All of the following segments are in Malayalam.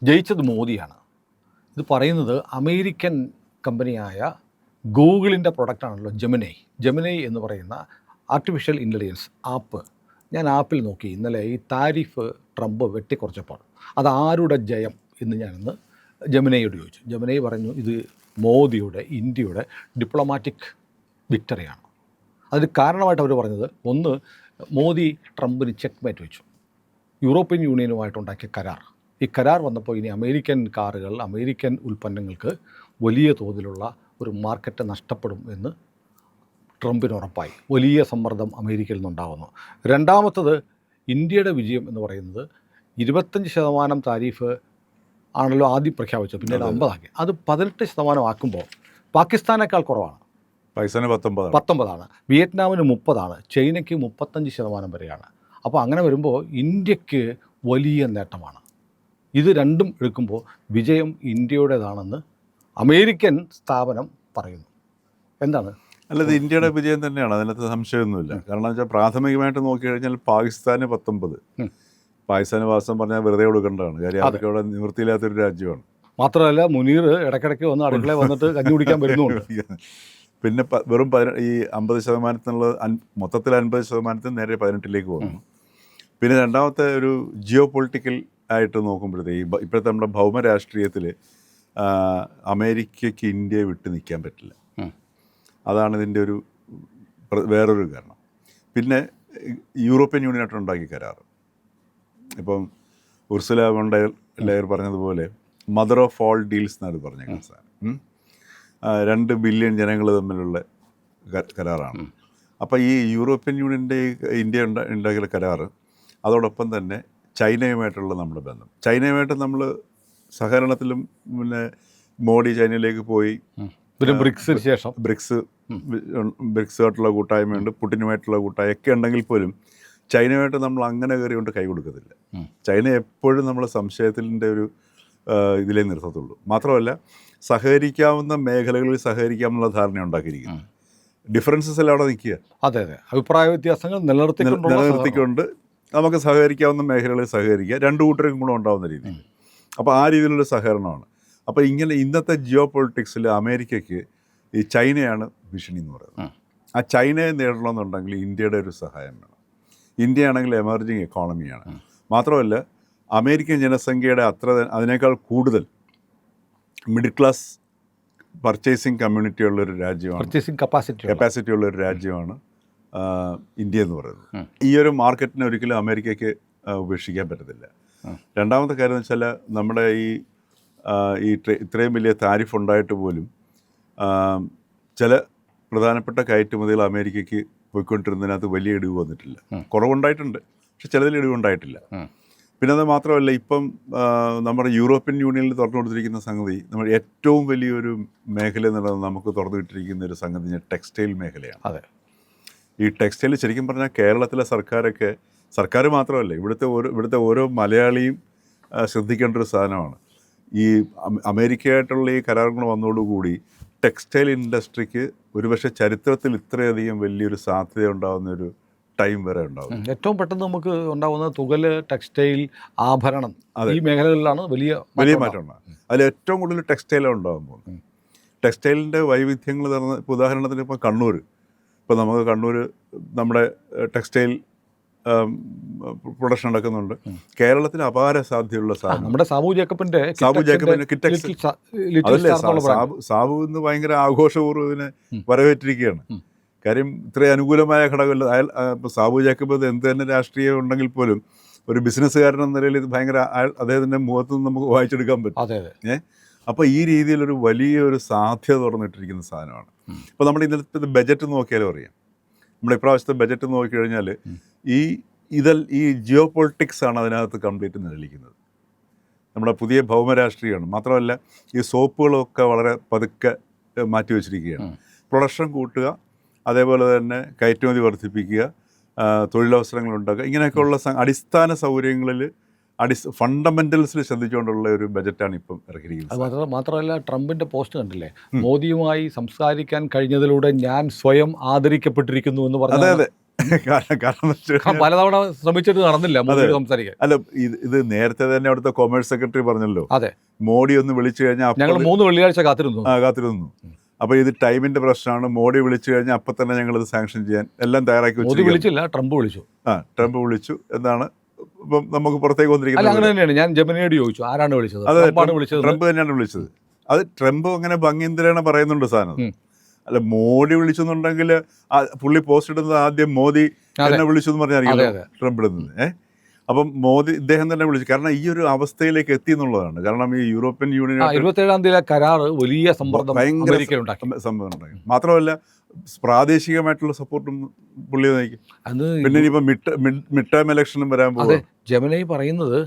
ജയിച്ചത് മോദിയാണ്. ഇത് പറയുന്നത് അമേരിക്കൻ കമ്പനിയായ ഗൂഗിളിൻ്റെ പ്രൊഡക്റ്റാണല്ലോ ജെമിനൈ എന്ന് പറയുന്ന ആർട്ടിഫിഷ്യൽ ഇൻ്റലിജൻസ് ആപ്പ്. ഞാൻ ആപ്പിൽ നോക്കി ഇന്നലെ ഈ താരിഫ് ട്രംപ് വെട്ടിക്കുറച്ചപ്പോൾ അത് ആരുടെ ജയം എന്ന് ഞാനിന്ന് ജെമിനൈയോട് ചോദിച്ചു. ജെമിനൈ പറഞ്ഞു ഇത് മോദിയുടെ ഇന്ത്യയുടെ ഡിപ്ലോമാറ്റിക് വിക്ടറിയാണ്. അതിന് കാരണമായിട്ട് അവർ പറഞ്ഞത്, ഒന്ന്, മോദി ട്രംപിന് ചെക്ക് മേറ്റ് വെച്ചു. യൂറോപ്യൻ യൂണിയനുമായിട്ടുണ്ടാക്കിയ കരാർ, ഈ കരാർ വന്നപ്പോൾ ഇനി അമേരിക്കൻ കാറുകൾ, അമേരിക്കൻ ഉൽപ്പന്നങ്ങൾക്ക് വലിയ തോതിലുള്ള ഒരു മാർക്കറ്റ് നഷ്ടപ്പെടും എന്ന് ട്രംപിന് ഉറപ്പായി. വലിയ സമ്മർദ്ദം അമേരിക്കയിൽ നിന്നുണ്ടാകുന്നു. രണ്ടാമത്തത്, ഇന്ത്യയുടെ വിജയം എന്ന് പറയുന്നത് 25% താരിഫ് ആണല്ലോ ആദ്യം പ്രഖ്യാപിച്ചത്, പിന്നീട് 50 ആക്കി. അത് 18% ആക്കുമ്പോൾ പാകിസ്ഥാനേക്കാൾ കുറവാണ്. പാകിസ്ഥാന് 19, വിയറ്റ്നാമിന് 30, ചൈനയ്ക്ക് 35% വരെയാണ്. അപ്പോൾ അങ്ങനെ വരുമ്പോൾ ഇന്ത്യക്ക് വലിയ നേട്ടമാണ്. ഇത് രണ്ടും എടുക്കുമ്പോൾ വിജയം ഇന്ത്യയുടേതാണെന്ന് അമേരിക്കൻ സ്ഥാപനം പറയുന്നു. എന്താണ്? അല്ലത് ഇന്ത്യയുടെ വിജയം തന്നെയാണ്, അതിനകത്ത് സംശയമൊന്നുമില്ല. കാരണം എന്ന് വെച്ചാൽ പ്രാഥമികമായിട്ട് നോക്കിക്കഴിഞ്ഞാൽ പാകിസ്ഥാന് 19, പാകിസ്ഥാന് വാസം പറഞ്ഞാൽ വെറുതെ കൊടുക്കേണ്ടതാണ്. കാര്യം അതൊക്കെ അവിടെ നിവൃത്തിയില്ലാത്തൊരു രാജ്യമാണ്. മാത്രമല്ല മുനീർ ഇടയ്ക്കിടയ്ക്ക് വന്ന് അടുക്കളയിൽ വന്നിട്ട് കഞ്ഞി കുടിക്കാൻ വരുന്നുണ്ട്. പിന്നെ വെറും ഈ 50% മൊത്തത്തിൽ 50% നേരെ 18 പോകുന്നു. പിന്നെ രണ്ടാമത്തെ ഒരു ജിയോ പൊളിറ്റിക്കൽ ആയിട്ട് നോക്കുമ്പോഴത്തേക്ക് ഇപ്പോഴത്തെ നമ്മുടെ ഭൗമരാഷ്ട്രീയത്തിൽ അമേരിക്കയ്ക്ക് ഇന്ത്യയെ വിട്ട് നിൽക്കാൻ പറ്റില്ല. അതാണ് ഇതിൻ്റെ ഒരു വേറൊരു കാരണം. പിന്നെ യൂറോപ്യൻ യൂണിയനായിട്ട് ഉണ്ടാക്കിയ കരാർ, ഇപ്പം ഉർസുല വോൺ ഡെർ ലെയർ പറഞ്ഞതുപോലെ മദർ ഓഫ് ഓൾ ഡീൽസ് എന്നാണ് പറഞ്ഞേക്കുന്ന സാധനം. 2 ബില്യൺ ജനങ്ങൾ തമ്മിലുള്ള കരാറാണ്. അപ്പോൾ ഈ യൂറോപ്യൻ യൂണിയൻ്റെ ഇന്ത്യ ഉണ്ടാക്കിയ കരാർ, അതോടൊപ്പം തന്നെ ചൈനയുമായിട്ടുള്ള നമ്മുടെ ബന്ധം, ചൈനയുമായിട്ട് നമ്മൾ സഹകരണത്തിലും, പിന്നെ മോഡി ചൈനയിലേക്ക് പോയി, പിന്നെ ബ്രിക്സിന് ശേഷം ബ്രിക്സുമായിട്ടുള്ള കൂട്ടായ്മയുണ്ട്, പുടിനുമായിട്ടുള്ള കൂട്ടായ്മയൊക്കെ ഉണ്ടെങ്കിൽ പോലും ചൈനയുമായിട്ട് നമ്മൾ അങ്ങനെ കയറിക്കൊണ്ട് കൈ കൊടുക്കത്തില്ല. ചൈന എപ്പോഴും നമ്മൾ സംശയത്തിൻ്റെ ഒരു ഇതിലേ നിർത്തത്തുള്ളൂ. മാത്രമല്ല സഹകരിക്കാവുന്ന മേഖലകളിൽ സഹകരിക്കാമെന്നുള്ള ധാരണ ഉണ്ടാക്കിയിരിക്കുന്നു. ഡിഫറൻസസ് എല്ലാം അവിടെ നിൽക്കുക. അതെ, അഭിപ്രായ വ്യത്യാസങ്ങൾ നിലനിർത്തിക്കൊണ്ട് നമുക്ക് സഹകരിക്കാവുന്ന മേഖലകളിൽ സഹകരിക്കുക, രണ്ടു കൂട്ടർക്കും ഗുണം ഉണ്ടാകുന്ന രീതിയിൽ. അപ്പോൾ ആ രീതിയിലുള്ള സഹകരണമാണ്. അപ്പോൾ ഇങ്ങനെ ഇന്നത്തെ ജിയോ പൊളിറ്റിക്സിൽ അമേരിക്കയ്ക്ക് ഈ ചൈനയാണ് ഭീഷണി എന്ന് പറയുന്നത്. ആ ചൈനയെ നേടണമെന്നുണ്ടെങ്കിൽ ഇന്ത്യയുടെ ഒരു സഹായം വേണം. ഇന്ത്യയാണെങ്കിൽ എമർജിങ് എക്കോണമിയാണ്. മാത്രമല്ല അമേരിക്കൻ ജനസംഖ്യയുടെ അതിനേക്കാൾ കൂടുതൽ മിഡിൽ ക്ലാസ് പർച്ചേസിങ് കമ്മ്യൂണിറ്റി ഉള്ളൊരു രാജ്യമാണ്, കപ്പാസിറ്റി ഉള്ളൊരു രാജ്യമാണ് ഇന്ത്യ എന്ന് പറയുന്നത്. ഈ ഒരു മാർക്കറ്റിനെ ഒരിക്കലും അമേരിക്കയ്ക്ക് ഉപേക്ഷിക്കാൻ പറ്റത്തില്ല. രണ്ടാമത്തെ കാര്യം എന്ന് വെച്ചാൽ നമ്മുടെ ഈ ഇത്രയും വലിയ താരിഫ് ഉണ്ടായിട്ട് പോലും ചില പ്രധാനപ്പെട്ട കയറ്റുമതികൾ അമേരിക്കയ്ക്ക് പോയിക്കൊണ്ടിരുന്നതിനകത്ത് വലിയ ഇടിവ് വന്നിട്ടില്ല. കുറവുണ്ടായിട്ടുണ്ട്, പക്ഷെ ചിലതിൽ ഇടിവുണ്ടായിട്ടില്ല. പിന്നെ അത് മാത്രമല്ല, ഇപ്പം നമ്മുടെ യൂറോപ്യൻ യൂണിയനിൽ തുറന്നു കൊടുത്തിരിക്കുന്ന സംഗതി, നമ്മൾ ഏറ്റവും വലിയൊരു മേഖല എന്നുള്ളത് നമുക്ക് തുറന്നു വിട്ടിരിക്കുന്ന ഒരു സംഗതി ടെക്സ്റ്റൈൽ മേഖലയാണ്. അതെ, ഈ ടെക്സ്റ്റൈൽ ശരിക്കും പറഞ്ഞാൽ കേരളത്തിലെ സർക്കാർ മാത്രമല്ല, ഇവിടുത്തെ ഓരോ മലയാളിയും ശ്രദ്ധിക്കേണ്ട ഒരു സാധനമാണ്. ഈ അമേരിക്കയായിട്ടുള്ള ഈ കരാറുകൾ വന്നതോടുകൂടി ടെക്സ്റ്റൈൽ ഇൻഡസ്ട്രിക്ക് ഒരുപക്ഷെ ചരിത്രത്തിൽ ഇത്രയധികം വലിയൊരു സാധ്യത ഉണ്ടാകുന്ന ഒരു ടൈം വരെ ഉണ്ടാകും. ഏറ്റവും പെട്ടെന്ന് നമുക്ക് ഉണ്ടാകുന്ന തുകല്, ടെക്സ്റ്റൈൽ, ആഭരണം, ഈ മേഖലകളിലാണ് വലിയ മാറ്റം ഉണ്ടാകും. അതിൽ ഏറ്റവും കൂടുതൽ ടെക്സ്റ്റൈലാണ് ഉണ്ടാകാൻ പോകുന്നത്. ടെക്സ്റ്റൈലിൻ്റെ വൈവിധ്യങ്ങൾ നടന്ന, ഇപ്പോൾ ഉദാഹരണത്തിന് ഇപ്പോൾ നമുക്ക് കണ്ണൂർ നമ്മുടെ ടെക്സ്റ്റൈൽ പ്രൊഡക്ഷൻ നടക്കുന്നുണ്ട്. കേരളത്തിന് അപാര സാധ്യതയുള്ള സാധനം നമ്മുടെ സാബു ജേക്കബിൻ്റെ അതല്ലേ, സാബു ഇന്ന് ഭയങ്കര ആഘോഷപൂർവ്വം ഇതിനെ വരവേറ്റിരിക്കുകയാണ്. കാര്യം ഇത്രയും അനുകൂലമായ ഘടകമല്ല. ഇപ്പോൾ സാബു ജേക്കബ് എന്ത് തന്നെ രാഷ്ട്രീയം ഉണ്ടെങ്കിൽ പോലും ഒരു ബിസിനസ്സുകാരൻ എന്ന നിലയിൽ ഇത് ഭയങ്കര അദ്ദേഹത്തിൻ്റെ മുഖത്ത് നിന്ന് നമുക്ക് വായിച്ചെടുക്കാൻ പറ്റും. അപ്പോൾ ഈ രീതിയിലൊരു വലിയൊരു സാധ്യത തുറന്നിട്ടിരിക്കുന്ന സാധനമാണ്. ഇപ്പോൾ നമ്മുടെ ഇന്നത്തെ ബജറ്റ് നോക്കിയാലും അറിയാം. നമ്മുടെ ഇപ്രാവശ്യത്തെ ബജറ്റ് നോക്കിക്കഴിഞ്ഞാൽ ഈ ജിയോ പൊളിറ്റിക്സ് ആണ് അതിനകത്ത് കംപ്ലീറ്റ് നിഴലിക്കുന്നത്. നമ്മുടെ പുതിയ ഭൗമരാഷ്ട്രീയമാണ്. മാത്രമല്ല ഈ സോപ്പുകളൊക്കെ വളരെ പതുക്കെ മാറ്റി വച്ചിരിക്കുകയാണ്. പ്രൊഡക്ഷൻ കൂട്ടുക, അതേപോലെ തന്നെ കയറ്റുമതി വർദ്ധിപ്പിക്കുക, തൊഴിലവസരങ്ങൾ ഉണ്ടാക്കുക, ഇങ്ങനെയൊക്കെയുള്ള അടിസ്ഥാന സൗകര്യങ്ങളിൽ ഫണ്ടമെന്റൽസിൽ ശ്രദ്ധിച്ചുകൊണ്ടുള്ള ഒരു ബജറ്റാണ് ഇപ്പം ഇറക്കിയിരിക്കുന്നത്. അത് മാത്രമല്ല ട്രംപിൻ്റെ പോസ്റ്റ് കണ്ടില്ലേ, മോദിയുമായി സംസാരിക്കാൻ കഴിഞ്ഞതിലൂടെ ഞാൻ സ്വയം ആദരിക്കപ്പെട്ടിരിക്കുന്നു എന്ന് അതെ പറഞ്ഞു. അതെ കാരണം പലതവണ ശ്രമിച്ചിട്ട് നടന്നില്ല മോദിയോട് സംസാരിക്കാൻ. അല്ല ഇത് നേരത്തെ തന്നെ അവിടുത്തെ കൊമേഴ്സ് സെക്രട്ടറി പറഞ്ഞല്ലോ, അതെ, മോഡി ഒന്ന് വിളിച്ചു കഴിഞ്ഞാൽ ഞങ്ങൾ 3 വെള്ളിയാഴ്ച കാത്തിരുന്നു. അപ്പോൾ ഇത് ടൈമിന്റെ പ്രശ്നമാണ്. മോഡി വിളിച്ചു കഴിഞ്ഞാൽ അപ്പം തന്നെ ഞങ്ങളിത് സാങ്ഷൻ ചെയ്യാൻ എല്ലാം തയ്യാറാക്കി മോദി വിളിച്ചില്ല, ട്രംപ് വിളിച്ചു. ട്രംപ് വിളിച്ചു എന്നാണ് ഇപ്പം നമുക്ക് പുറത്തേക്ക് അല്ല, വന്നിരിക്കുന്നത്. അങ്ങനെ തന്നെയാണ്. ഞാൻ ജെമിനിയോട് ചോദിച്ചു ആരാണ് വിളിച്ചത്. അതെ, ട്രംപാണ് വിളിച്ചത്. ട്രംപ് തന്നെയാണ് വിളിച്ചത്. അത് ട്രംപ് അങ്ങനെ ഭംഗീന്ദ്രേണ പറയുന്നുണ്ട് സാധനം. അല്ല, മോഡി വിളിച്ചെന്നുണ്ടെങ്കിൽ പുള്ളി പോസ്റ്റ് ഇടുന്നത് ആദ്യം മോദി എന്നെ വിളിച്ചു എന്ന് പറഞ്ഞായിരിക്കും ട്രംപ് ഇടുന്നത്. അപ്പം മോദി ഇദ്ദേഹം തന്നെ വിളിച്ചു. കാരണം ഈ ഒരു അവസ്ഥയിലേക്ക് എത്തി എന്നുള്ളതാണ്. കാരണം ഈ യൂറോപ്യൻ യൂണിയൻ 27-ാം തീയതി കരാർ വലിയ സമ്മർദ്ദം ഭയങ്കര സംഭവം ഉണ്ടായി. മാത്രമല്ല പ്രാദേശികമായിട്ടുള്ള സപ്പോർട്ടും പുള്ളി നയിക്കും. പിന്നെ ഇനിയിപ്പോ മിഡ് ടേം ഇലക്ഷനും വരാൻ പോകും. ജെമിനി പറയുന്നത്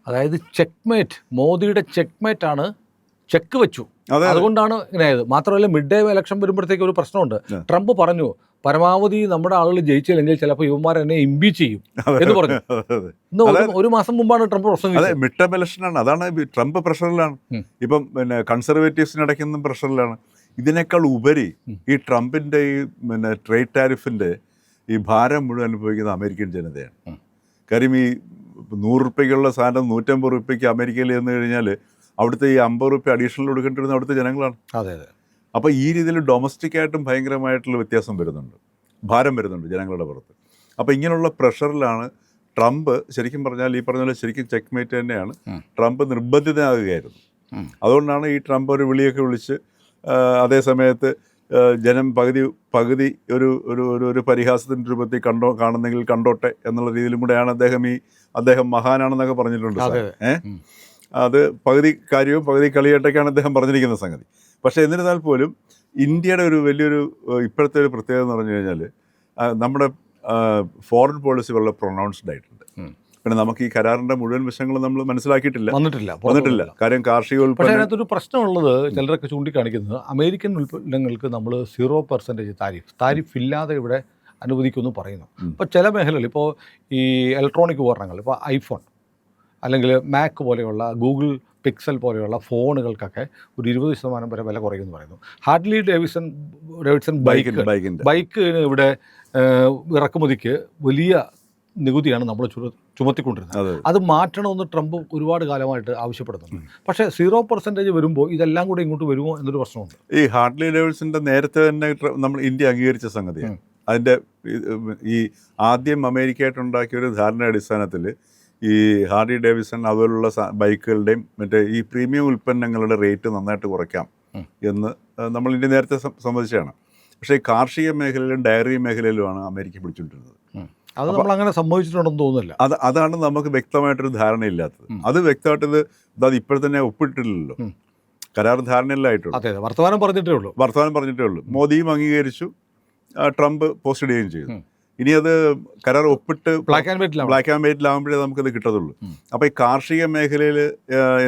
അതായത് ചെക്ക്മേറ്റ്, മോദിയുടെ ചെക്ക്മേറ്റ് ആണ്, ചെക്ക് വെച്ചു, അതുകൊണ്ടാണ് ഇങ്ങനെയായത്. മാത്രമല്ല മിഡ് ടേം ഇലക്ഷൻ വരുമ്പോഴത്തേക്ക് ഒരു പ്രശ്നമുണ്ട്. ട്രംപ് പറഞ്ഞു പരമാവധി നമ്മുടെ ആളുകൾ ജയിച്ചില്ലെങ്കിൽ ചിലപ്പോൾ യുവമാർ എന്നെ ഇംപീച്ച് ചെയ്യും എന്ന് പറഞ്ഞു. ഒരു മാസം മുമ്പാണ് ട്രംപ് പ്രസംഗിച്ചത്. അതെ, മിഡ് ടേം ഇലക്ഷനാണ്. അതാണ് ട്രംപ് പ്രഷറിലാണ്. ഇപ്പം പിന്നെ കൺസർവേറ്റീവ്സിനിടയ്ക്കൊന്നും പ്രഷറിലാണ്. ഇതിനേക്കാൾ ഉപരി ഈ ട്രംപിൻ്റെ ഈ ട്രേഡ് ടാരിഫിൻ്റെ ഈ ഭാരം മുഴുവൻ അനുഭവിക്കുന്ന അമേരിക്കൻ ജനതയാണ്. കാര്യം ഈ 100 രൂപയ്ക്കുള്ള സാധനം 150 രൂപയ്ക്ക് അമേരിക്കയിൽ ചെന്ന് കഴിഞ്ഞാൽ അവിടുത്തെ ഈ 50 രൂപ അഡീഷണൽ കൊടുക്കേണ്ടിരുന്ന അവിടുത്തെ ജനങ്ങളാണ്. അതെ അതെ. അപ്പോൾ ഈ രീതിയിൽ ഡൊമസ്റ്റിക്കായിട്ടും ഭയങ്കരമായിട്ടുള്ള വ്യത്യാസം വരുന്നുണ്ട്, ഭാരം വരുന്നുണ്ട് ജനങ്ങളുടെ പുറത്ത്. അപ്പോൾ ഇങ്ങനെയുള്ള പ്രഷറിലാണ് ട്രംപ് ശരിക്കും പറഞ്ഞാൽ ഈ പറഞ്ഞ പോലെ ശരിക്കും ചെക്ക്മേറ്റ് തന്നെയാണ്. ട്രംപ് നിർബന്ധിതനാകുകയായിരുന്നു. അതുകൊണ്ടാണ് ഈ ട്രംപ് ഒരു വിളിയൊക്കെ വിളിച്ച് അതേ സമയത്ത് ജനം പകുതി ഒരു പരിഹാസത്തിൻ്റെ രൂപത്തിൽ കാണുന്നെങ്കിൽ കണ്ടോട്ടെ എന്നുള്ള രീതിയിലും കൂടെയാണ് അദ്ദേഹം മഹാനാണെന്നൊക്കെ പറഞ്ഞിട്ടുണ്ട്. അത് പകുതി കാര്യവും പകുതി കളിയായിട്ടൊക്കെയാണ് അദ്ദേഹം പറഞ്ഞിരിക്കുന്ന സംഗതി. പക്ഷേ എന്നിരുന്നാൽ പോലും ഇന്ത്യയുടെ ഒരു വലിയൊരു ഇപ്പോഴത്തെ ഒരു പ്രത്യേകത എന്ന് പറഞ്ഞു കഴിഞ്ഞാൽ നമ്മുടെ ഫോറിൻ പോളിസി വളരെ പ്രൊണൗൺസ്ഡ് ആയിട്ടുണ്ട്. പിന്നെ നമുക്ക് ഈ കരാറിൻ്റെ മുഴുവൻ വശങ്ങളും നമ്മൾ വന്നിട്ടില്ല. കാര്യം കാർഷിക ഉൽപ്പന്നം. പക്ഷേ അതിനകത്തൊരു പ്രശ്നമുള്ളത് ചിലരൊക്കെ ചൂണ്ടിക്കാണിക്കുന്നത് അമേരിക്കൻ ഉൽപ്പന്നങ്ങൾക്ക് നമ്മൾ 0% താരിഫ് ഇല്ലാതെ ഇവിടെ അനുവദിക്കുമെന്ന് പറയുന്നു. ഇപ്പോൾ ചില മേഖലകൾ, ഇപ്പോൾ ഈ ഇലക്ട്രോണിക് ഉപകരണങ്ങൾ, ഇപ്പോൾ ഐഫോൺ അല്ലെങ്കിൽ മാക് പോലെയുള്ള ഗൂഗിൾ പിക്സൽ പോലെയുള്ള ഫോണുകൾക്കൊക്കെ ഒരു 20% വരെ വില കുറയുമെന്ന് പറയുന്നു. ഹാർലി ഡേവിഡ്സൺ ബൈക്കിന് ഇവിടെ ഇറക്കുമതിക്ക് വലിയ നികുതിയാണ് നമ്മൾ ചുമത്തിക്കൊണ്ടിരുന്നത്. അത് മാറ്റണമെന്ന് ട്രംപ് ഒരുപാട് കാലമായിട്ട് ആവശ്യപ്പെടുന്നുണ്ട്. പക്ഷേ 0% വരുമ്പോൾ ഇതെല്ലാം കൂടെ ഇങ്ങോട്ട് വരുമോ എന്നൊരു പ്രശ്നമുണ്ട്. ഈ ഹാർലി ഡേവിഡ്സന്റെ നേരത്തെ തന്നെ നമ്മൾ ഇന്ത്യ അംഗീകരിച്ച സംഗതിയാണ്. അതിൻ്റെ ഈ ആദ്യം അമേരിക്കയായിട്ടുണ്ടാക്കിയ ഒരു ധാരണ അടിസ്ഥാനത്തിൽ ഈ ഹാർലി ഡേവിഡ്സൺ അതുപോലുള്ള ബൈക്കുകളുടെയും മറ്റേ ഈ പ്രീമിയം ഉൽപ്പന്നങ്ങളുടെ റേറ്റ് നന്നായിട്ട് കുറയ്ക്കാം എന്ന് നമ്മൾ ഇന്ത്യ നേരത്തെ സമ്മതിച്ചാണ്. പക്ഷേ ഈ കാർഷിക മേഖലയിലും ഡയറി മേഖലയിലുമാണ് അമേരിക്ക പിടിച്ചുകൊണ്ടിരുന്നത്. അത് നമ്മൾ അങ്ങനെ സംഭവിച്ചിട്ടുണ്ടെന്ന് തോന്നുന്നില്ല. അതാണ് നമുക്ക് വ്യക്തമായിട്ടൊരു ധാരണയില്ലാത്തത്. അത് വ്യക്തമായിട്ടത് അത് ഇപ്പോഴത്തന്നെ ഒപ്പിട്ടില്ലല്ലോ, കരാർ ധാരണയിലായിട്ടുള്ളൂ. അതെ, വർത്തമാനം പറഞ്ഞിട്ടേ ഉള്ളൂ. മോദിയും അംഗീകരിച്ചു, ട്രംപ് പോസ്റ്റ് ഇടുകയും ചെയ്തു. ഇനി അത് കരാർ ഒപ്പിട്ട് ബ്ലാക്ക് ആൻഡ് വൈറ്റിലാകുമ്പോഴേ നമുക്കത് കിട്ടത്തുള്ളൂ. അപ്പോൾ ഈ കാർഷിക മേഖലയിൽ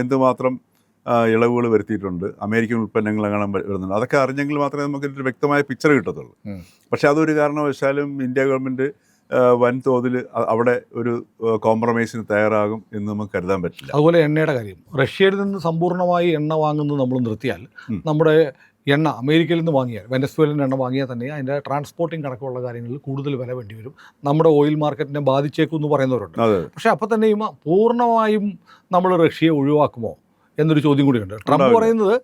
എന്തുമാത്രം ഇളവുകൾ വരുത്തിയിട്ടുണ്ട്, അമേരിക്കൻ ഉൽപ്പന്നങ്ങൾ അങ്ങനെ വരുന്നുണ്ട്, അതൊക്കെ അറിഞ്ഞെങ്കിൽ മാത്രമേ നമുക്കൊരു വ്യക്തമായ പിക്ചർ കിട്ടത്തുള്ളൂ. പക്ഷേ അതൊരു കാരണവശാലും ഇന്ത്യ ഗവൺമെൻറ് വൻതോതിൽ അവിടെ ഒരു കോംപ്രമൈസിന് തയ്യാറാകും എന്ന് നമുക്ക് കരുതാൻ പറ്റില്ല. അതുപോലെ എണ്ണയുടെ കാര്യം, റഷ്യയിൽ നിന്ന് സമ്പൂർണ്ണമായി എണ്ണ വാങ്ങുന്നത് നമ്മൾ നിർത്തിയാൽ, നമ്മുടെ എണ്ണ അമേരിക്കയിൽ നിന്ന് വാങ്ങിയാൽ, വെനസ്വേലിൻ എണ്ണ വാങ്ങിയാൽ തന്നെ അതിൻ്റെ ട്രാൻസ്പോർട്ടിങ് കണക്കുള്ള കാര്യങ്ങളിൽ കൂടുതൽ വില വേണ്ടി വരും, നമ്മുടെ ഓയിൽ മാർക്കറ്റിനെ ബാധിച്ചേക്കും എന്ന് പറയുന്നവരുണ്ട്. പക്ഷേ അപ്പോൾ തന്നെയും പൂർണ്ണമായും നമ്മൾ റഷ്യയെ ഒഴിവാക്കുമോ എന്നൊരു ചോദ്യം കൂടിയുണ്ട്. ട്രംപ് പറയുന്നത്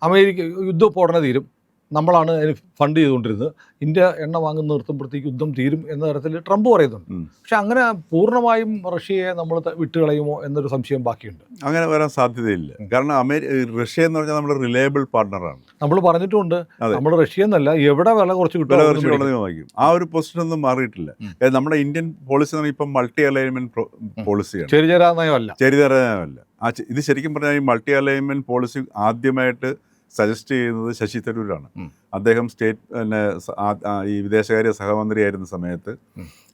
അമേരിക്ക യുദ്ധം ഇപ്പോൾ ഉടനെ തീരും, നമ്മളാണ് അതിന് ഫണ്ട് ചെയ്തുകൊണ്ടിരുന്നത്, ഇന്ത്യ എണ്ണ വാങ്ങുന്ന നിർത്തുമ്പോഴത്തേക്ക് യുദ്ധം തീരും എന്ന തരത്തിൽ ട്രംപ് പറയുന്നുണ്ട്. പക്ഷെ അങ്ങനെ പൂർണ്ണമായും റഷ്യയെ നമ്മൾ വിട്ടുകളയുമോ എന്നൊരു സംശയം ബാക്കിയുണ്ട്. അങ്ങനെ വരാൻ സാധ്യതയില്ല. കാരണം റഷ്യ എന്ന് പറഞ്ഞാൽ നമ്മുടെ റിലയബിൾ പാർട്ണറാണ്. നമ്മൾ പറഞ്ഞിട്ടുണ്ട്, നമ്മൾ റഷ്യ എന്നല്ല, എവിടെ വില കുറച്ച് കിട്ടും. ആ ഒരു പൊസിഷൻ ഒന്നും മാറിയിട്ടില്ല. നമ്മുടെ ഇന്ത്യൻ പോളിസി എന്ന് ഇപ്പം മൾട്ടി അലൈൻമെന്റ് പോളിസിയാണ്, ചേരിചേരാ നയമല്ല. ഇത് ശരിക്കും പറഞ്ഞാൽ ഈ മൾട്ടി അലൈൻമെന്റ് പോളിസി ആദ്യമായിട്ട് സജസ്റ്റ് ചെയ്യുന്നത് ശശി തരൂരാണ്. അദ്ദേഹം ഈ വിദേശകാര്യ സഹമന്ത്രിയായിരുന്ന സമയത്ത്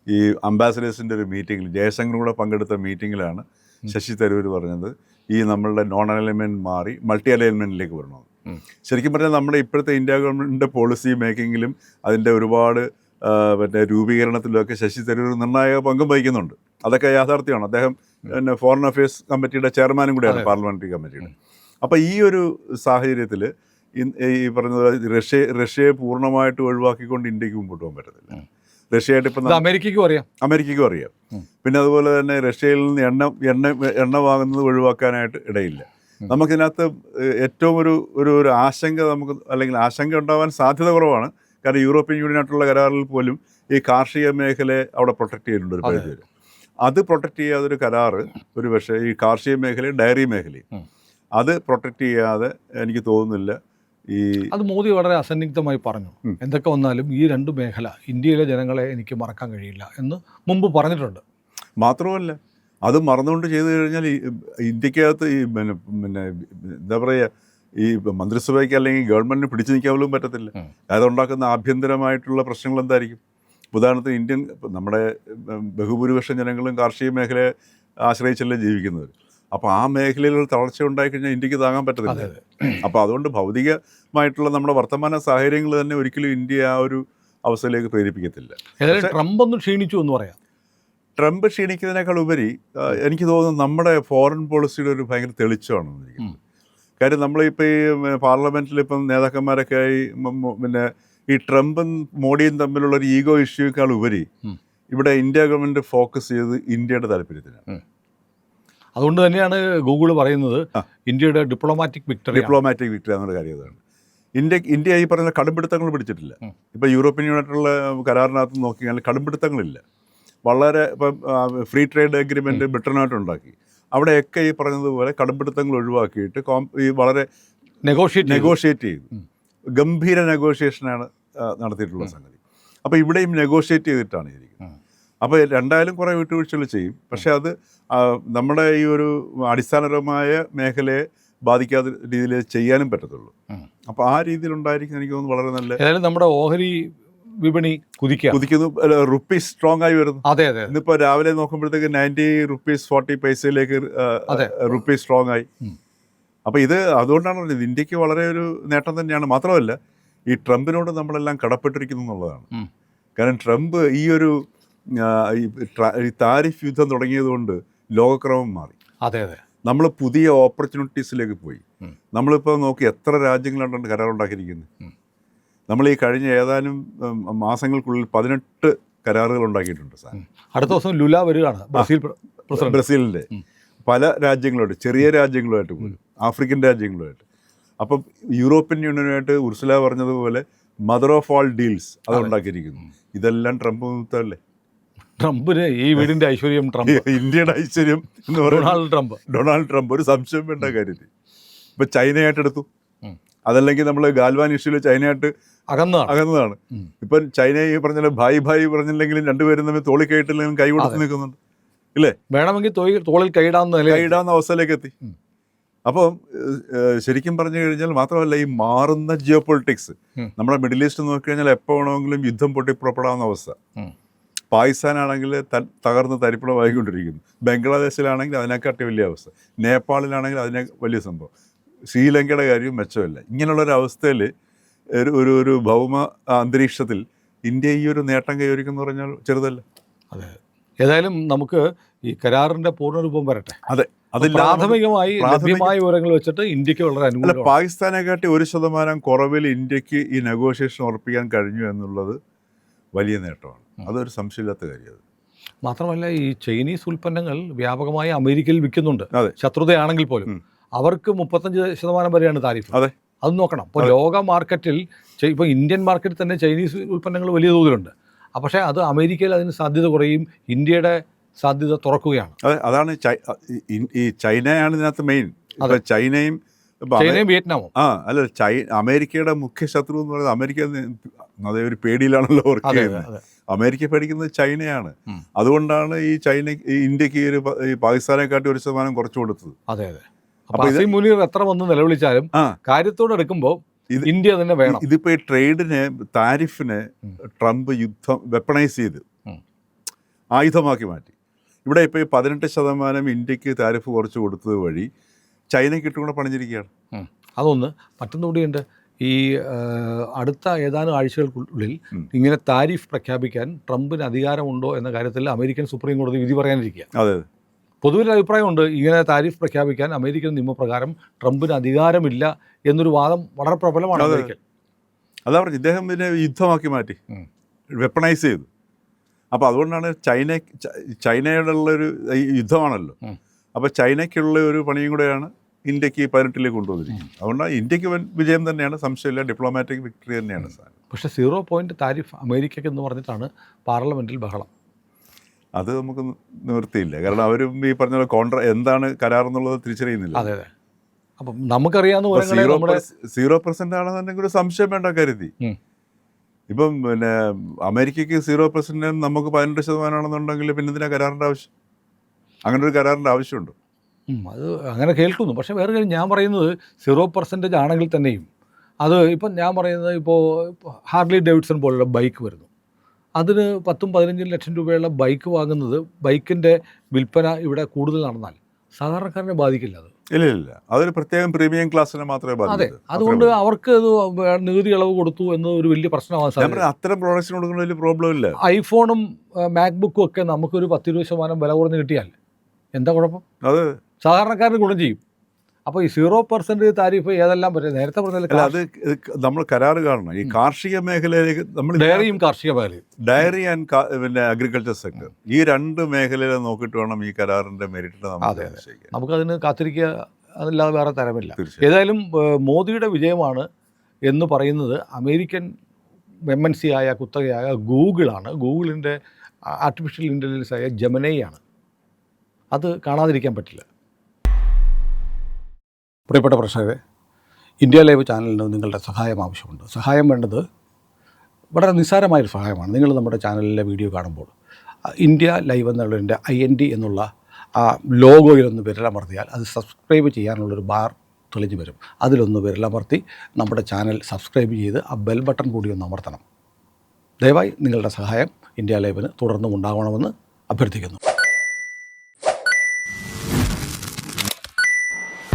ഈ അംബാസഡേഴ്സിൻ്റെ ഒരു മീറ്റിങ്ങിൽ, ജയശങ്കർ കൂടെ പങ്കെടുത്ത മീറ്റിങ്ങിലാണ് ശശി തരൂർ പറഞ്ഞത് ഈ നമ്മളുടെ നോൺ അലൈൻമെൻറ്റ് മാറി മൾട്ടി അലൈൻമെൻറ്റിലേക്ക് വരണമെന്ന്. ശരിക്കും പറഞ്ഞാൽ നമ്മുടെ ഇപ്പോഴത്തെ ഇന്ത്യ ഗവൺമെൻറ്റിൻ്റെ പോളിസി മേക്കിങ്ങിലും അതിൻ്റെ ഒരുപാട് രൂപീകരണത്തിലുമൊക്കെ ശശി തരൂർ നിർണായക പങ്കും വഹിക്കുന്നുണ്ട്. അതൊക്കെ യാഥാർത്ഥ്യമാണ്. അദ്ദേഹം പിന്നെ ഫോറിൻ അഫയേഴ്സ് കമ്മിറ്റിയുടെ ചെയർമാനും കൂടിയാണ്, പാർലമെൻ്ററി കമ്മിറ്റിയുടെ. അപ്പോൾ ഈ ഒരു സാഹചര്യത്തിൽ ഈ പറഞ്ഞത് റഷ്യയെ പൂർണ്ണമായിട്ട് ഒഴിവാക്കിക്കൊണ്ട് ഇന്ത്യക്ക് മുമ്പോട്ട് പോകാൻ പറ്റത്തില്ല. റഷ്യയായിട്ട് ഇപ്പം അമേരിക്കയ്ക്കും അറിയാം. പിന്നെ അതുപോലെ തന്നെ റഷ്യയിൽ നിന്ന് എണ്ണ വാങ്ങുന്നത് ഒഴിവാക്കാനായിട്ട് ഇടയില്ല. നമുക്കിതിനകത്ത് ഏറ്റവും ഒരു ആശങ്ക അല്ലെങ്കിൽ ആശങ്ക ഉണ്ടാവാൻ സാധ്യത കുറവാണ്. കാരണം യൂറോപ്യൻ യൂണിയനായിട്ടുള്ള കരാറിൽ പോലും ഈ കാർഷിക മേഖലയെ അവിടെ പ്രൊട്ടക്ട് ചെയ്യുന്നുണ്ട് ഒരു പരിധി വരെ. അത് പ്രൊട്ടക്ട് ചെയ്യാതൊരു കരാറ് ഒരു പക്ഷേ ഈ കാർഷിക മേഖലയും ഡയറി മേഖലയും അത് പ്രൊട്ടക്ട് ചെയ്യാതെ എനിക്ക് തോന്നുന്നില്ല. അത് മോദി വളരെ അസന്നിഗ്ധമായി പറഞ്ഞു, എന്തൊക്കെ വന്നാലും ഈ രണ്ട് മേഖല ഇന്ത്യയിലെ ജനങ്ങളെ എനിക്ക് മറക്കാൻ കഴിയില്ല എന്ന് മുമ്പ് പറഞ്ഞിട്ടുണ്ട്. മാത്രമല്ല അത് മറന്നുകൊണ്ട് ചെയ്തു കഴിഞ്ഞാൽ ഇന്ത്യക്കകത്ത് ഈ പിന്നെ എന്താ പറയുക, ഈ മന്ത്രിസഭയ്ക്ക് അല്ലെങ്കിൽ ഗവൺമെൻറ്റിന് പിടിച്ചു നിൽക്കാൻ പോലും പറ്റത്തില്ല. അതുണ്ടാക്കുന്ന ആഭ്യന്തരമായിട്ടുള്ള പ്രശ്നങ്ങൾ എന്തായിരിക്കും? ഉദാഹരണത്തിന് നമ്മുടെ ബഹുഭൂരിപക്ഷം ജനങ്ങളും കാർഷിക മേഖലയെ ആശ്രയിച്ചല്ലേ ജീവിക്കുന്നത്. അപ്പോൾ ആ മേഖലയിൽ ഒരു തളർച്ച ഉണ്ടായിക്കഴിഞ്ഞാൽ ഇന്ത്യക്ക് താങ്ങാൻ പറ്റത്തില്ല. അപ്പോൾ അതുകൊണ്ട് ഭൗതികമായിട്ടുള്ള നമ്മുടെ വർത്തമാന സാഹചര്യങ്ങൾ തന്നെ ഒരിക്കലും ഇന്ത്യ ആ ഒരു അവസ്ഥയിലേക്ക് പ്രേരിപ്പിക്കത്തില്ല. ട്രംപ് ഒന്ന് ക്ഷീണിച്ചു എന്ന് പറയാം. ട്രംപ് ക്ഷീണിക്കുന്നതിനേക്കാൾ ഉപരി എനിക്ക് തോന്നുന്നു നമ്മുടെ ഫോറിൻ പോളിസിയുടെ ഒരു ഭയങ്കര തെളിച്ചമാണെന്ന് ഇരിക്കുന്നത്. കാര്യം നമ്മളിപ്പോൾ ഈ പാർലമെൻറ്റിൽ ഇപ്പം നേതാക്കന്മാരൊക്കെ ആയി പിന്നെ ഈ ട്രംപും മോഡിയും തമ്മിലുള്ളൊരു ഈഗോ ഇഷ്യൂക്കാൾ ഉപരി ഇവിടെ ഇന്ത്യ ഗവൺമെൻറ് ഫോക്കസ് ചെയ്ത് ഇന്ത്യയുടെ താല്പര്യത്തിനാണ്. അതുകൊണ്ട് തന്നെയാണ് ഗൂഗിൾ പറയുന്നത് ഇന്ത്യയുടെ ഡിപ്ലോമാറ്റിക് വിക്ടറി എന്നുള്ള കാര്യം അതാണ്. ഇന്ത്യ ഈ പറയുന്ന കടുംപിടുത്തങ്ങൾ പിടിച്ചിട്ടില്ല. ഇപ്പോൾ യൂറോപ്യൻ യൂണിയനായിട്ടുള്ള കരാറിനകത്ത് നോക്കിയാൽ കടുംപിടുത്തങ്ങളില്ല. വളരെ ഇപ്പം ഫ്രീ ട്രേഡ് അഗ്രിമെൻറ്റ് ബ്രിട്ടനുമായിട്ടുണ്ടാക്കി. അവിടെയൊക്കെ ഈ പറഞ്ഞതുപോലെ കടുംപിടുത്തങ്ങൾ ഒഴിവാക്കിയിട്ട് ഈ വളരെ നെഗോഷിയേറ്റ് ചെയ്തു. ഗംഭീര നെഗോഷിയേഷനാണ് നടത്തിയിട്ടുള്ള സംഗതി. അപ്പോൾ ഇവിടെയും നെഗോഷിയേറ്റ് ചെയ്തിട്ടാണ് ഇരിക്കുന്നത്. അപ്പോൾ രണ്ടായാലും കുറേ വിട്ടുവീഴ്ചകൾ ചെയ്യും. പക്ഷേ അത് നമ്മുടെ ഈ ഒരു അടിസ്ഥാനപരമായ മേഖലയെ ബാധിക്കാത്ത രീതിയിൽ ചെയ്യാനും പറ്റത്തുള്ളൂ. അപ്പോൾ ആ രീതിയിലുണ്ടായിരിക്കും എനിക്ക് തോന്നുന്നു വളരെ നല്ല. ഏതായാലും നമ്മുടെ ഓഹരി വിപണി കുതിക്കുന്നു, റുപ്പീസ് സ്ട്രോങ് ആയി വരുന്നു. ഇന്നിപ്പോൾ രാവിലെ നോക്കുമ്പോഴത്തേക്ക് 90 rupees 40 റുപ്പീസ് സ്ട്രോങ് ആയി. അപ്പോൾ ഇത് അതുകൊണ്ടാണ് പറഞ്ഞത് ഇന്ത്യക്ക് വളരെ ഒരു നേട്ടം തന്നെയാണ്. മാത്രമല്ല ഈ ട്രംപിനോട് നമ്മളെല്ലാം കടപ്പെട്ടിരിക്കുന്നു എന്നുള്ളതാണ്. കാരണം ട്രംപ് ഈ ഒരു താരിഫ് യുദ്ധം തുടങ്ങിയതുകൊണ്ട് ലോകക്രമം മാറി. നമ്മൾ പുതിയ ഓപ്പർച്യൂണിറ്റീസിലേക്ക് പോയി. നമ്മളിപ്പോൾ നോക്കി എത്ര രാജ്യങ്ങളാണ് കരാറുണ്ടാക്കിയിരിക്കുന്നത്. നമ്മൾ ഈ കഴിഞ്ഞ ഏതാനും മാസങ്ങൾക്കുള്ളിൽ 18 കരാറുകൾ ഉണ്ടാക്കിയിട്ടുണ്ട് സാർ. അടുത്ത ദിവസം ലുല വരികയാണ്, ബ്രസീലിൻ്റെ പല രാജ്യങ്ങളുമായിട്ട്, ചെറിയ രാജ്യങ്ങളുമായിട്ട് പോലും, ആഫ്രിക്കൻ രാജ്യങ്ങളുമായിട്ട്. അപ്പം യൂറോപ്യൻ യൂണിയനുമായിട്ട് ഉർസുല പറഞ്ഞതുപോലെ മദർ ഓഫ് ഓൾ ഡീൽസ് അത് ഉണ്ടാക്കിയിരിക്കുന്നു. ഇതെല്ലാം ട്രംപ് നിമിത്തമല്ലേ? ട്രംപിന് ഈ വീടിൻ്റെ ഐശ്വര്യം, ഇന്ത്യയുടെ ഐശ്വര്യം എന്ന് പറയുന്നത് ഡൊണാൾഡ് ട്രംപ്. ഒരു സംശയം വേണ്ട കാര്യത്തിൽ. ഇപ്പം ചൈനയായിട്ട് എടുത്തു, അതല്ലെങ്കിൽ നമ്മൾ ഗാൽവാൻ ഇഷ്യൂല് ചൈനയായിട്ട് അകന്നതാണ്. ഇപ്പം ചൈന ഈ പറഞ്ഞാൽ ഭായി പറഞ്ഞില്ലെങ്കിലും രണ്ടുപേരും തമ്മിൽ തോളി കൈയിട്ടില്ലെങ്കിലും കൈ കൊടുത്ത് നിൽക്കുന്നുണ്ട്, ഇല്ലേ? വേണമെങ്കിൽ തോളിൽ കൈയിടാവുന്ന അവസ്ഥയിലേക്ക് എത്തി. അപ്പം ശരിക്കും പറഞ്ഞു കഴിഞ്ഞാൽ മാത്രമല്ല ഈ മാറുന്ന ജിയോ പൊളിറ്റിക്സ് നമ്മുടെ മിഡിൽ ഈസ്റ്റ് നോക്കിക്കഴിഞ്ഞാൽ എപ്പോൾ വേണമെങ്കിലും യുദ്ധം പൊട്ടിപ്പുറപ്പെടാവുന്ന അവസ്ഥ. പാകിസ്ഥാനാണെങ്കിൽ തകർന്ന് തരിപ്പണമായിക്കൊണ്ടിരിക്കുന്നു. ബംഗ്ലാദേശിലാണെങ്കിൽ അതിനെക്കാട്ടി വലിയ അവസ്ഥ. നേപ്പാളിലാണെങ്കിൽ അതിനെ വലിയ സംഭവം. ശ്രീലങ്കയുടെ കാര്യം മെച്ചമില്ല. ഇങ്ങനെയുള്ളൊരവസ്ഥയിൽ ഒരു ഭൗമ അന്തരീക്ഷത്തിൽ ഇന്ത്യ ഈ ഒരു നേട്ടം കൈവരിക്കുന്നു പറഞ്ഞാൽ ചെറുതല്ല. അതെ, ഏതായാലും നമുക്ക് ഈ കരാറിൻ്റെ പൂർണ്ണരൂപം വരട്ടെ. അതെ, അത് പ്രാഥമികമായ വിവരങ്ങൾ വെച്ചിട്ട് ഇന്ത്യക്ക് വളരെ അനുകൂലമാണ്. പാകിസ്ഥാനെക്കാട്ടി 1% കുറവിൽ ഇന്ത്യക്ക് ഈ നെഗോഷിയേഷൻ ഉറപ്പിക്കാൻ കഴിഞ്ഞു എന്നുള്ളത് വലിയ നേട്ടമാണ്. അതൊരു സംശയമില്ലാത്ത കാര്യമാണ്. മാത്രമല്ല ഈ ചൈനീസ് ഉൽപ്പന്നങ്ങൾ വ്യാപകമായി അമേരിക്കയിൽ വിൽക്കുന്നുണ്ട്, ശത്രുതയാണെങ്കിൽ പോലും. അവർക്ക് 35% വരെയാണ് താരിഫ്. അതെ, അത് നോക്കണം. ഇപ്പോൾ ലോക മാർക്കറ്റിൽ, ഇപ്പോൾ ഇന്ത്യൻ മാർക്കറ്റിൽ തന്നെ ചൈനീസ് ഉൽപ്പന്നങ്ങൾ വലിയ തോതിലുണ്ട്. പക്ഷേ അത് അമേരിക്കയിൽ അതിന് സാധ്യത കുറയും, ഇന്ത്യയുടെ സാധ്യത തുറക്കുകയാണ്. അതെ, അതാണ് ഈ ചൈനയാണ് ഇതിനകത്ത് മെയിൻ. ചൈനയും വിയറ്റ്നാമും. അമേരിക്കയുടെ മുഖ്യ ശത്രു എന്ന് പറയുന്നത് അമേരിക്ക അതേ ഒരു പേടിയിലാണല്ലോ വർക്ക് ചെയ്യുന്നത്. അമേരിക്ക പേടിക്കുന്നത് ചൈനയാണ്. അതുകൊണ്ടാണ് ഈ ഇന്ത്യക്ക് ഈ പാകിസ്ഥാനെക്കാട്ടി 1% കുറച്ചു കൊടുത്തത്. അതെ. അപ്പോൾ മുനീർ എത്ര വന്ന് നിലവിളിച്ചാലും കാര്യത്തോടെ എടുക്കുമ്പോൾ ഇന്ത്യ തന്നെ വേണം. ഇതിപ്പോൾ ഈ ട്രേഡിന്, താരിഫിന് ട്രംപ് വെപ്പണൈസ് ചെയ്ത് ആയുധമാക്കി മാറ്റി. ഇവിടെ ഇപ്പോൾ ഈ 18% ഇന്ത്യക്ക് താരിഫ് കുറച്ച് കൊടുത്തത് വഴി ചൈനയ്ക്ക് ഇട്ടും കൂടെ പണിഞ്ഞിരിക്കുകയാണ്. അതൊന്ന്. മറ്റൊന്നുകൂടിയുണ്ട്, ഈ അടുത്ത ഏതാനും ആഴ്ചകൾക്കുള്ളിൽ ഇങ്ങനെ താരിഫ് പ്രഖ്യാപിക്കാൻ ട്രംപിന് അധികാരമുണ്ടോ എന്ന കാര്യത്തിൽ അമേരിക്കൻ സുപ്രീം കോടതി വിധി പറയാനിരിക്കുക. അതെ, പൊതുവിൽ അഭിപ്രായമുണ്ട് ഇങ്ങനെ താരിഫ് പ്രഖ്യാപിക്കാൻ അമേരിക്കൻ നിയമപ്രകാരം ട്രംപിന് അധികാരമില്ല എന്നൊരു വാദം വളരെ പ്രബലമാണ് അമേരിക്കൻ. അതാ പറഞ്ഞു, ഇദ്ദേഹം ഇതിനെ യുദ്ധമാക്കി മാറ്റി, വെപ്പണൈസ് ചെയ്തു. അപ്പോൾ അതുകൊണ്ടാണ് ചൈനയോടുള്ളൊരു യുദ്ധമാണല്ലോ. അപ്പോൾ ചൈനയ്ക്കുള്ള ഒരു പണിയും കൂടെയാണ് ഇന്ത്യക്ക് 18 കൊണ്ടുവന്നിരിക്കുന്നത്. അതുകൊണ്ടാണ് ഇന്ത്യക്ക് വിജയം തന്നെയാണ്, സംശയമില്ല, ഡിപ്ലോമാറ്റിക് വിക്ടറി തന്നെയാണ് സാധനം. പക്ഷേ 0 താരിഫ് അമേരിക്കയ്ക്ക് എന്ന് പറഞ്ഞിട്ടാണ് പാർലമെൻറ്റിൽ ബഹളം. അത് നമുക്ക് നിവൃത്തിയില്ല, കാരണം അവരും ഈ പറഞ്ഞ എന്താണ് കരാർ എന്നുള്ളത് തിരിച്ചറിയുന്നില്ല. അതെ അതെ. അപ്പം നമുക്കറിയാവുന്ന 0% ആണെന്നുണ്ടെങ്കിൽ ഒരു സംശയം വേണ്ട കരുതി. ഇപ്പം പിന്നെ അമേരിക്കയ്ക്ക് 0% നമുക്ക് 18% ആണെന്നുണ്ടെങ്കിൽ പിന്നെ ഇതിനാ കരാറിൻ്റെ ആവശ്യം? അങ്ങനെ ഒരു കരാറിൻ്റെ ആവശ്യമുണ്ട്? അത് അങ്ങനെ കേൾക്കുന്നു. പക്ഷേ വേറെ കാര്യം ഞാൻ പറയുന്നത് 0% ആണെങ്കിൽ തന്നെയും അത് ഇപ്പം ഞാൻ പറയുന്നത് ഇപ്പോൾ ഹാർലി ഡേവിഡ്സൺ പോലുള്ള ബൈക്ക് വരുന്നു, അതിന് 10-15 ലക്ഷം രൂപയുള്ള ബൈക്ക് വാങ്ങുന്നത്, ബൈക്കിൻ്റെ വിൽപ്പന ഇവിടെ കൂടുതൽ നടന്നാൽ സാധാരണക്കാരനെ ബാധിക്കില്ല. അത് ഇല്ല, അതൊരു പ്രത്യേകം പ്രീമിയം ക്ലാസ്സിനെ മാത്രമേ ബാധിക്കൂ. അതെ, അതുകൊണ്ട് അവർക്ക് അത് നികുതി ഇളവ് കൊടുത്തു എന്ന് ഒരു വലിയ പ്രശ്നമാകാൻ സാധിക്കും. അത്തരം പ്രോഡക്ട്സിന് കൊടുക്കുന്ന വലിയ പ്രോബ്ലം ഇല്ല. ഐഫോണും മാക്ബുക്കും ഒക്കെ നമുക്കൊരു 10-20% വില കുറഞ്ഞ് കിട്ടിയാൽ എന്താ കുഴപ്പം? അത് സാധാരണക്കാരന് ഗുണം ചെയ്യും. അപ്പോൾ ഈ 0% താരിഫ് ഏതെല്ലാം പറ്റും? നേരത്തെ പറഞ്ഞാൽ അത് നമ്മൾ കരാർ കാണണം. ഈ കാർഷിക മേഖലയിലേക്ക് നമ്മൾ ഡയറിയും കാർഷിക മേഖലയും, ഡയറി ആൻഡ് പിന്നെ അഗ്രികൾച്ചർ സെക്ടർ, ഈ 2 മേഖലയിൽ നോക്കിയിട്ട് വേണം ഈ കരാറിൻ്റെ മെറിറ്റ് നമുക്കതിന് കാത്തിരിക്കുക, അതല്ലാതെ വേറെ തരമില്ല. ഏതായാലും മോദിയുടെ വിജയമാണ് എന്ന് പറയുന്നത് അമേരിക്കൻ MNC ആയ കുത്തകയായ ഗൂഗിളാണ്. ഗൂഗിളിൻ്റെ ആർട്ടിഫിഷ്യൽ ഇൻ്റലിജൻസ് ആയ ജെമിനൈയാണ്. അത് കാണാതിരിക്കാൻ പറ്റില്ല. പ്രിയപ്പെട്ട പ്രേക്ഷകരെ, ഇന്ത്യ ലൈവ് ചാനലിന് നിങ്ങളുടെ സഹായം ആവശ്യമുണ്ട്. സഹായം വേണ്ടത് വളരെ നിസ്സാരമായൊരു സഹായമാണ്. നിങ്ങൾ നമ്മുടെ ചാനലിലെ വീഡിയോ കാണുമ്പോൾ ഇന്ത്യ ലൈവ് എന്നുള്ളതിൻ്റെ IND എന്നുള്ള ആ ലോഗോയിലൊന്ന് വിരലമർത്തിയാൽ അത് സബ്സ്ക്രൈബ് ചെയ്യാനുള്ളൊരു ബാർ തെളിഞ്ഞു വരും. അതിലൊന്ന് വിരലമർത്തി നമ്മുടെ ചാനൽ സബ്സ്ക്രൈബ് ചെയ്ത് ആ ബെൽ ബട്ടൺ കൂടി ഒന്ന് അമർത്തണം. ദയവായി നിങ്ങളുടെ സഹായം ഇന്ത്യ ലൈവിന് തുടർന്നും ഉണ്ടാകണമെന്ന് അഭ്യർത്ഥിക്കുന്നു.